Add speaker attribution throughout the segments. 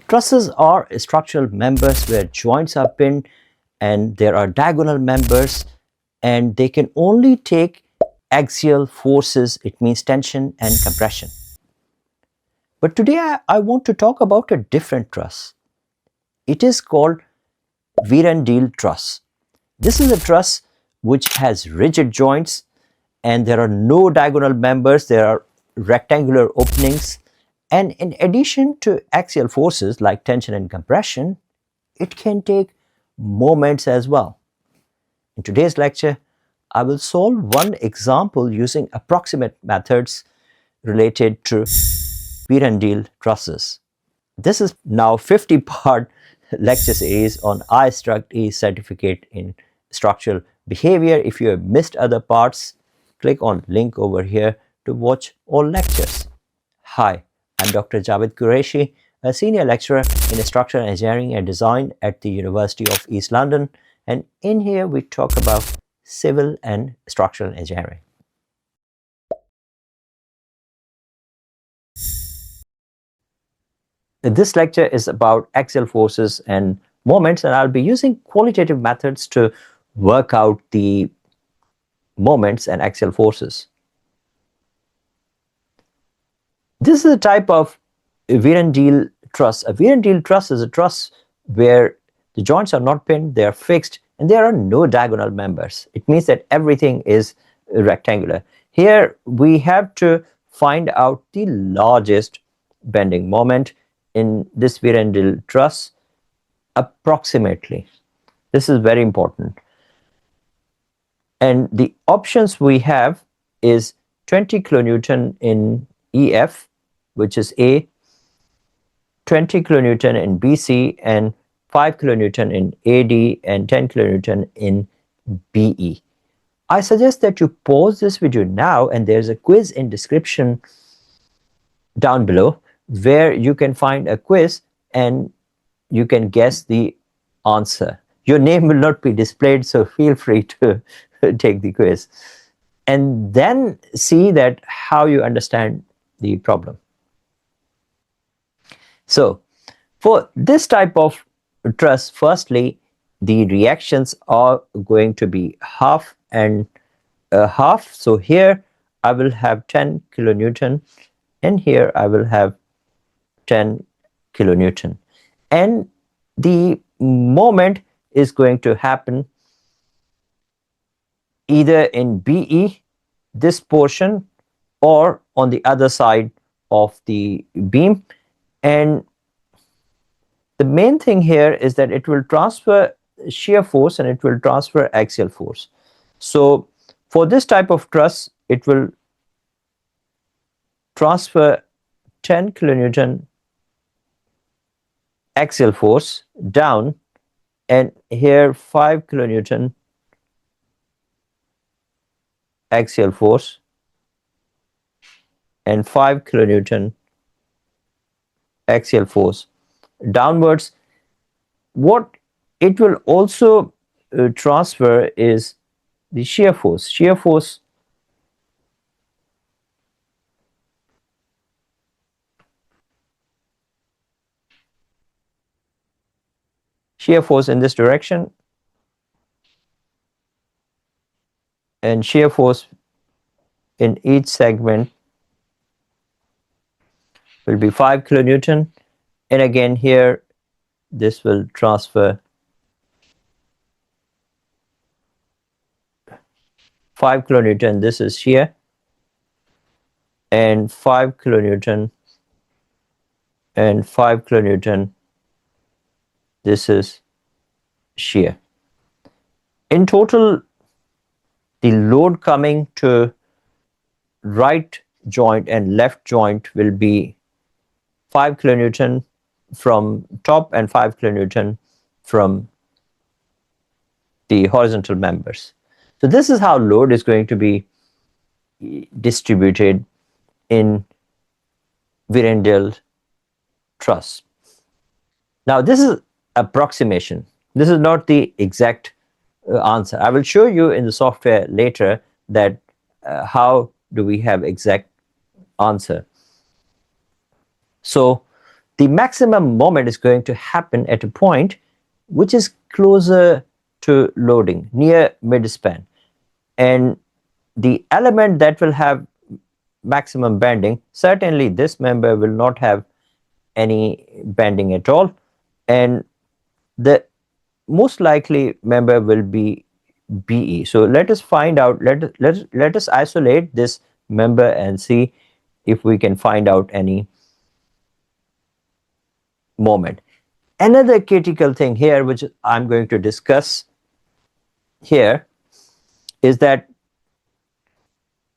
Speaker 1: Trusses are structural members where joints are pinned and there are diagonal members, and they can only take axial forces. It means tension and compression. But today I want to talk about a different truss. It is called Vierendeel Truss. This is a truss which has rigid joints and there are no diagonal members, there are rectangular openings, and in addition to axial forces like tension and compression, it can take moments as well. In today's lecture, I will solve one example using approximate methods related to Vierendeel trusses. This is now 50-part lecture series on IStructE certificate in structural behavior. If you have missed other parts, click on link over here to watch all lectures. Hi, I'm Dr. Jawed Qureshi, a senior lecturer in structural engineering and design at the University of East London, and in here we talk about civil and structural engineering. This lecture is about axial forces and moments, and I'll be using qualitative methods to work out the moments and axial forces. This is a type of Vierendeel truss. A Vierendeel truss is a truss where the joints are not pinned, they are fixed, and there are no diagonal members. It means that everything is rectangular. Here we have to find out the largest bending moment in this Vierendeel truss approximately. This is very important. And the options we have is 20 kilonewton in EF, which is A, 20 kilonewton in BC, and 5 kilonewton in AD, and 10 kilonewton in BE. I suggest that you pause this video now, and there's a quiz in description down below where you can find a quiz and you can guess the answer. Your name will not be displayed, so feel free to take the quiz and then see that how you understand the problem. So for this type of truss, firstly, the reactions are going to be half and half. So here I will have 10 kilonewton and here I will have 10 kilonewton, and the moment is going to happen either in BE, this portion, or on the other side of the beam. And the main thing here is that it will transfer shear force and it will transfer axial force. So for this type of truss, it will transfer 10 kilonewton axial force down, and here 5 kilonewton axial force and 5 kilonewton axial force downwards. What it will also transfer is the shear force. Shear force in this direction, and shear force in each segment will be 5 kilonewton, and again here this will transfer 5 kilonewton, this is shear, and 5 kilonewton and 5 kilonewton, this is shear. In total, the load coming to right joint and left joint will be 5 kilonewton from top and 5 kilonewton from the horizontal members. So this is how load is going to be distributed in Vierendeel truss. Now this is approximation. This is not the exact answer. I will show you in the software later that how do we have exact answer. So the maximum moment is going to happen at a point which is closer to loading, near midspan. And the element that will have maximum bending, certainly this member will not have any bending at all, and the most likely member will be BE. So let us find out, let us isolate this member and see if we can find out any moment. Another critical thing here, which I'm going to discuss here, is that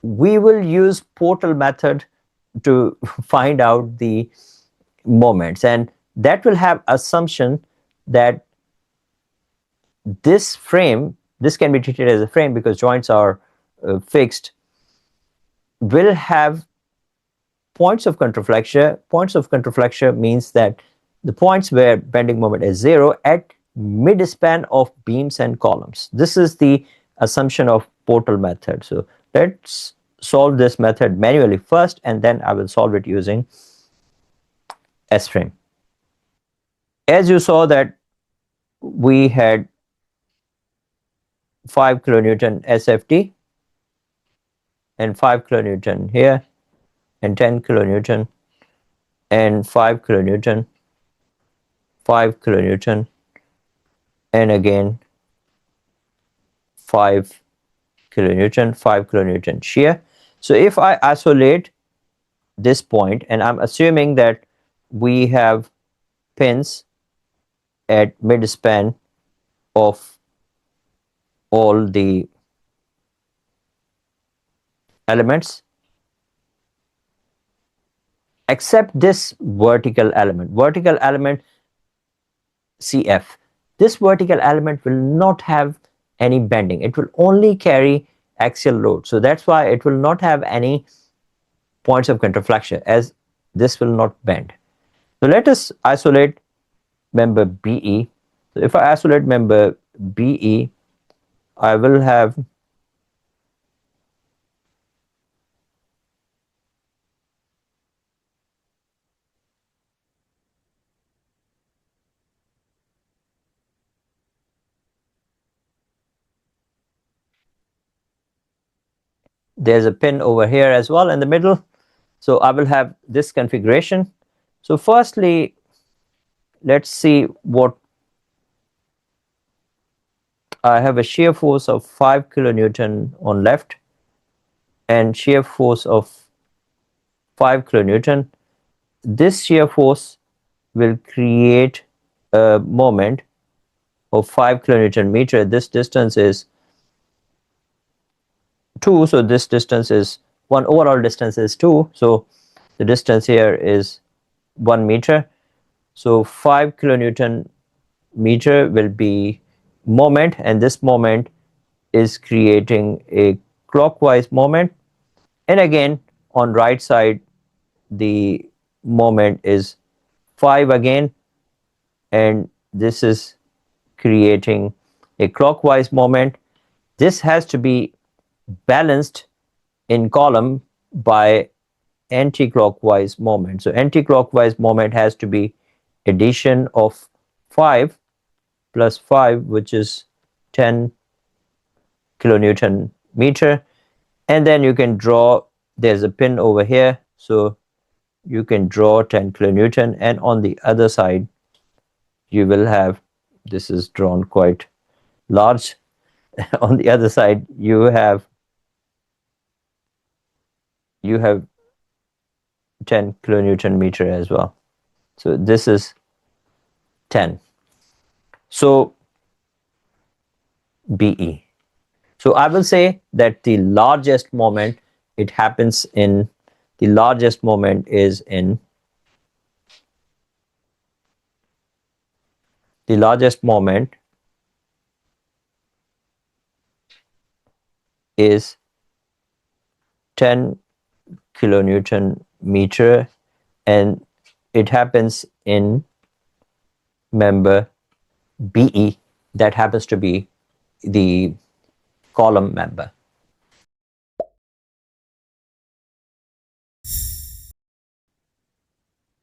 Speaker 1: we will use portal method to find out the moments, and that will have assumption that this frame, this can be treated as a frame because joints are fixed, will have points of counter-flexure. Points of counter-flexure means that the points where bending moment is 0 at mid-span of beams and columns. This is the assumption of portal method. So let's solve this method manually first, and then I will solve it using S-frame. As you saw that we had 5 kilonewton SFT and 5 kilonewton here, and 10 kilonewton and 5 kilonewton, 5 kilonewton, and again 5 kilonewton, 5 kilonewton shear. So if I isolate this point, and I'm assuming that we have pins at midspan of all the elements except this vertical element CF. This vertical element will not have any bending. It will only carry axial load. So that's why it will not have any points of counter-flexure, as this will not bend. So let us isolate member BE. So if I isolate member BE, I will have there's a pin over here as well in the middle. So I will have this configuration. So firstly, let's see what I have. A shear force of 5 kilonewton on left and shear force of 5 kilonewton. This shear force will create a moment of 5 kilonewton meter. This distance is 2, so this distance is 1. Overall distance is 2, so the distance here is 1 meter. So 5 kilonewton meter will be moment, and this moment is creating a clockwise moment, and again on right side the moment is 5 again, and this is creating a clockwise moment. This has to be balanced in column by anti-clockwise moment. So anti-clockwise moment has to be addition of 5 plus 5, which is 10 kilonewton meter, and then you can draw, there's a pin over here, so you can draw 10 kilonewton, and on the other side you will have, this is drawn quite large, on the other side you have 10 kilonewton meter as well. So this is 10. So BE. So I will say that the largest moment, it happens in, the largest moment is in, the largest moment is 10 kilonewton meter, and it happens in member BE, that happens to be the column member.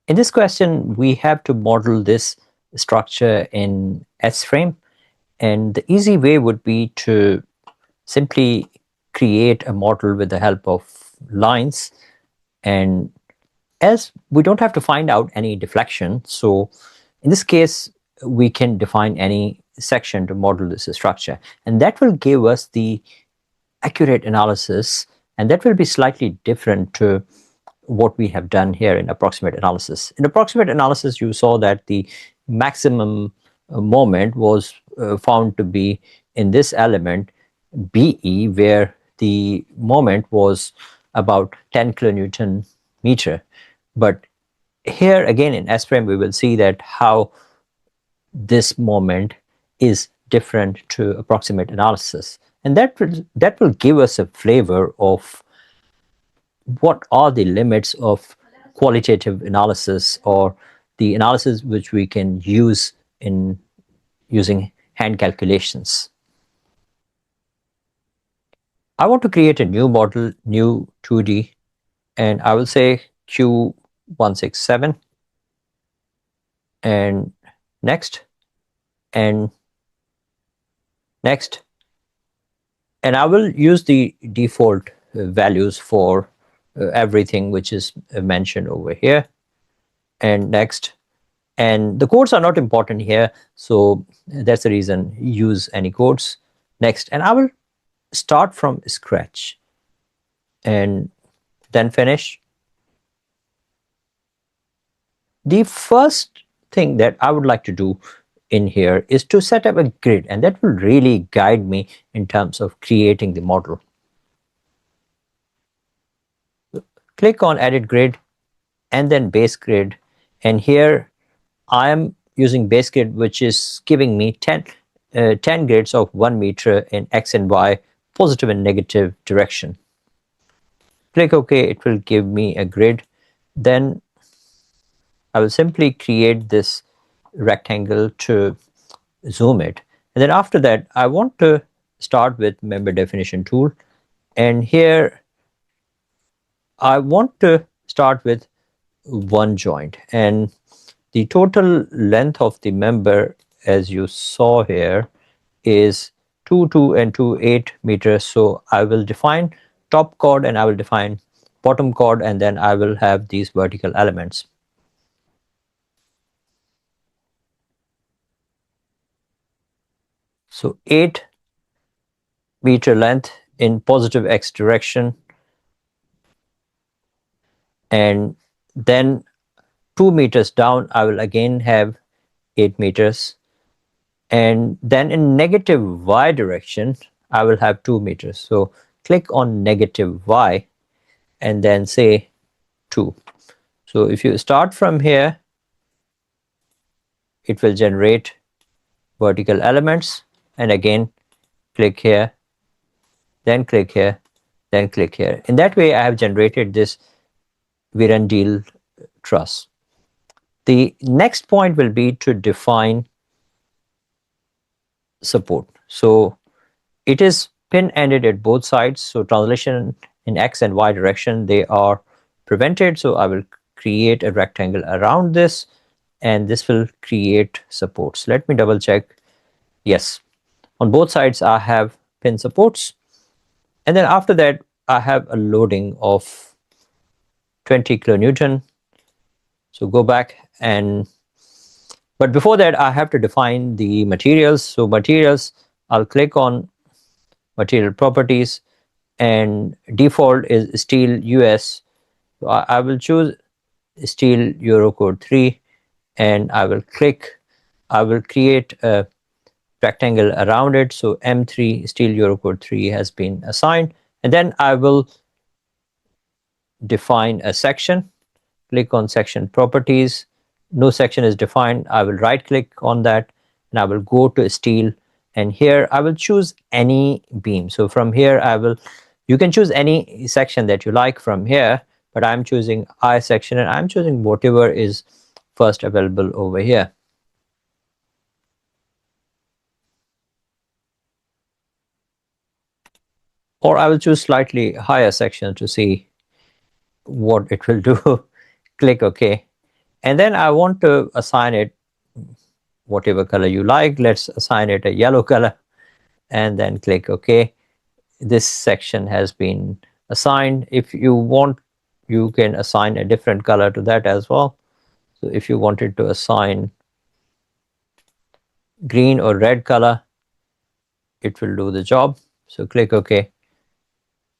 Speaker 1: In this question, we have to model this structure in S-frame, and the easy way would be to simply create a model with the help of lines. And as we don't have to find out any deflection, so in this case, we can define any section to model this structure, and that will give us the accurate analysis, and that will be slightly different to what we have done here in approximate analysis. In approximate analysis, you saw that the maximum moment was found to be in this element BE, where the moment was about 10 kilonewton meter. But here again in S-frame, we will see that how this moment is different to approximate analysis, and that will give us a flavor of what are the limits of qualitative analysis, or the analysis which we can use in using hand calculations. I want to create a new model, new 2D, and I will say Q167 and next and next, and I will use the default values for everything which is mentioned over here, and next. And the codes are not important here, so that's the reason use any codes. Next, and I will start from scratch and then finish. The first thing that I would like to do in here is to set up a grid, and that will really guide me in terms of creating the model. Click on edit grid and then base grid, and here I am using base grid, which is giving me 10 grids of 1 meter in X and Y, positive and negative direction. Click OK, it will give me a grid. Then I will simply create this rectangle to zoom it. And then after that, I want to start with member definition tool. And here I want to start with one joint. And the total length of the member, as you saw here, is 2, 2, and 2, 8 meters. So I will define top chord and I will define bottom chord, and then I will have these vertical elements. So 8 meter length in positive X direction, and then 2 meters down I will again have 8 meters, and then in negative Y direction I will have 2 meters. So click on negative Y and then say 2. So if you start from here, it will generate vertical elements, and again click here, then click here, then click here. In that way I have generated this Vierendeel truss. The next point will be to define support. So it is pin ended at both sides, so translation in X and Y direction, they are prevented. So I will create a rectangle around this, and this will create supports. Let me double check. Yes, on both sides I have pin supports, and then after that I have a loading of 20 kilonewton. So go back, and but before that I have to define the materials. So materials, I'll click on material properties, and default is steel US. So I will choose steel Eurocode 3, and I will create a rectangle around it. So M3 steel Eurocode 3 has been assigned, and then I will define a section. Click on section properties. No section is defined. I will right click on that, and I will go to steel, and here I will choose any beam. So from here you can choose any section that you like from here, but I'm choosing I section, and I'm choosing whatever is first available over here. Or I will choose slightly higher section to see what it will do. Click OK. And then I want to assign it whatever color you like. Let's assign it a yellow color and then click OK. This section has been assigned. If you want, you can assign a different color to that as well. So if you wanted to assign green or red color, it will do the job. So click OK.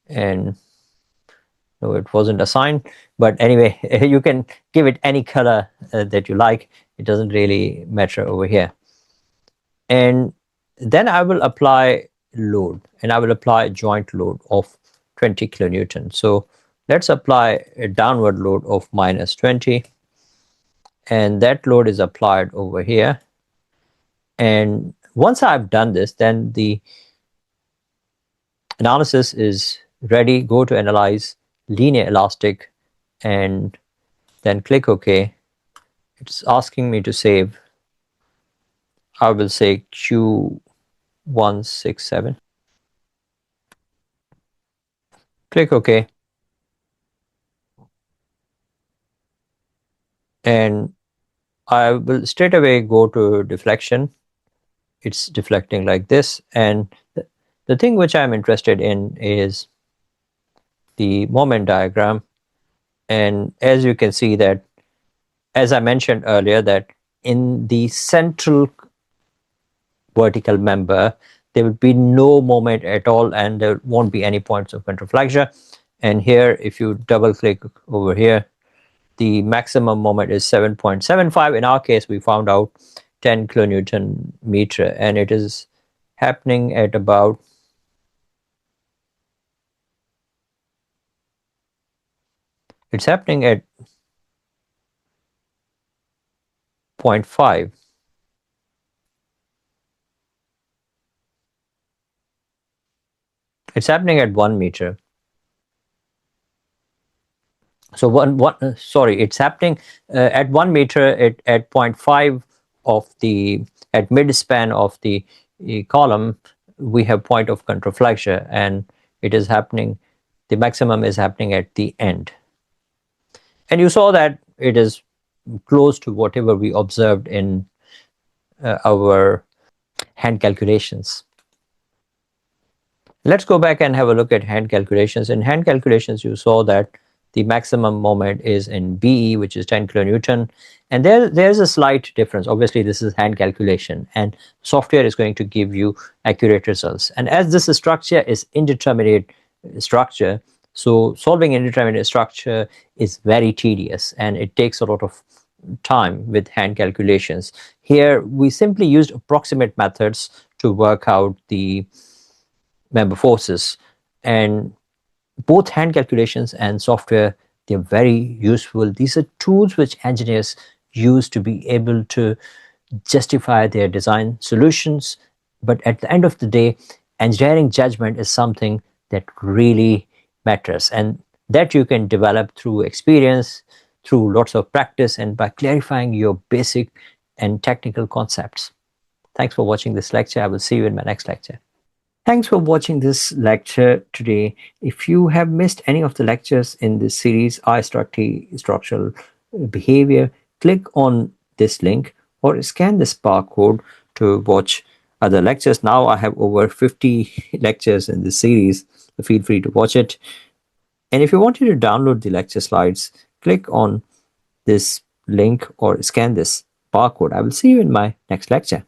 Speaker 1: And no, it wasn't assigned, but anyway, you can give it any color that you like. It doesn't really matter over here. And then I will apply load, and I will apply a joint load of 20 kilonewton. So let's apply a downward load of minus 20, and that load is applied over here. And once I've done this, then the analysis is ready. Go to Analyze, Linear Elastic, and then click OK. It's asking me to save. I will say Q167. Click OK. And I will straight away go to deflection. It's deflecting like this. And the thing which I'm interested in is the moment diagram. And as you can see that, as I mentioned earlier, that in the central vertical member, there will be no moment at all, and there won't be any points of counter-flexure. And here, if you double click over here, the maximum moment is 7.75. In our case, we found out 10 kilonewton meter, and it is happening at about it's happening at 0.5. It's happening at 1 meter. So sorry, it's happening at 1 meter at 0.5 of the at mid span of the column. We have point of counterflexure, and it is happening. The maximum is happening at the end, and you saw that it is close to whatever we observed in our hand calculations. Let's go back and have a look at hand calculations. In hand calculations, you saw that the maximum moment is in BE, which is 10 kilonewton. And there's a slight difference. Obviously, this is hand calculation, and software is going to give you accurate results. And as this structure is indeterminate structure, so solving indeterminate structure is very tedious, and it takes a lot of time with hand calculations. Here, we simply used approximate methods to work out the member forces, and both hand calculations and software, they're very useful. These are tools which engineers use to be able to justify their design solutions. But at the end of the day, engineering judgment is something that really matters, and that you can develop through experience, through lots of practice, and by clarifying your basic and technical concepts. Thanks for watching this lecture. I will see you in my next lecture. Thanks for watching this lecture today. If you have missed any of the lectures in this series, IStructE Structural Behavior, click on this link or scan this barcode to watch other lectures. Now I have over 50 lectures in this series, so feel free to watch it. And if you wanted to download the lecture slides, click on this link or scan this barcode. I will see you in my next lecture.